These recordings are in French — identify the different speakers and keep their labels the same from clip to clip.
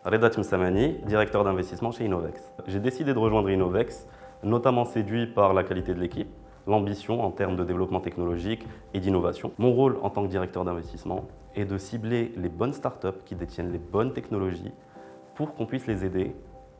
Speaker 1: Reda Timsamani, directeur d'investissement chez Innovex. J'ai décidé de rejoindre Innovex, notamment séduit par la qualité de l'équipe, l'ambition en termes de développement technologique et d'innovation. Mon rôle en tant que directeur d'investissement est de cibler les bonnes startups qui détiennent les bonnes technologies pour qu'on puisse les aider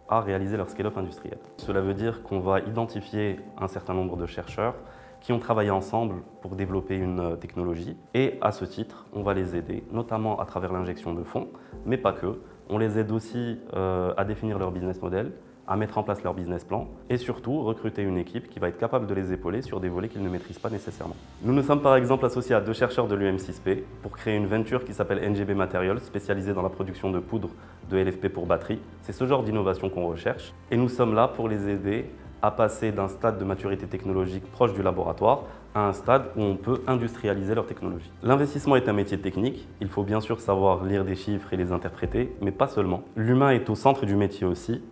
Speaker 1: à réaliser leur scale-up industriel. Cela veut dire qu'on va identifier un certain nombre de chercheurs qui ont travaillé ensemble pour développer une technologie et à ce titre, on va les aider, notamment à travers l'injection de fonds, mais pas que. On les aide aussi à définir leur business model, à mettre en place leur business plan et surtout recruter une équipe qui va être capable de les épauler sur des volets qu'ils ne maîtrisent pas nécessairement. Nous nous sommes par exemple associés à 2 chercheurs de l'UM6P pour créer une venture qui s'appelle NGB Materials, spécialisée dans la production de poudre de LFP pour batterie. C'est ce genre d'innovation qu'on recherche et nous sommes là pour les aider à passer d'un stade de maturité technologique proche du laboratoire à un stade où on peut industrialiser leur technologie. L'investissement est un métier technique, il faut bien sûr savoir lire des chiffres et les interpréter, mais pas seulement. L'humain est au centre du métier aussi.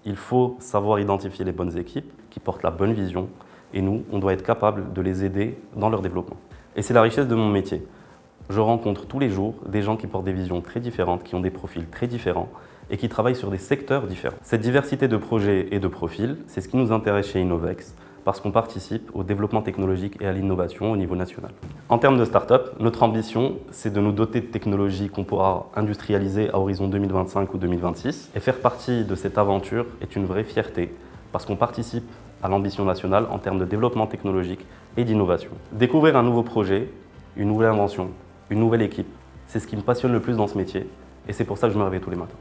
Speaker 1: Il faut savoir identifier les bonnes équipes qui portent la bonne vision et nous, on doit être capable de les aider dans leur développement. Et c'est la richesse de mon métier. Je rencontre tous les jours des gens qui portent des visions très différentes, qui ont des profils très différents et qui travaillent sur des secteurs différents. Cette diversité de projets et de profils, c'est ce qui nous intéresse chez Innovex parce qu'on participe au développement technologique et à l'innovation au niveau national. En termes de start-up, notre ambition, c'est de nous doter de technologies qu'on pourra industrialiser à horizon 2025 ou 2026. Et faire partie de cette aventure est une vraie fierté parce qu'on participe à l'ambition nationale en termes de développement technologique et d'innovation. Découvrir un nouveau projet, une nouvelle invention, une nouvelle équipe, c'est ce qui me passionne le plus dans ce métier et c'est pour ça que je me réveille tous les matins.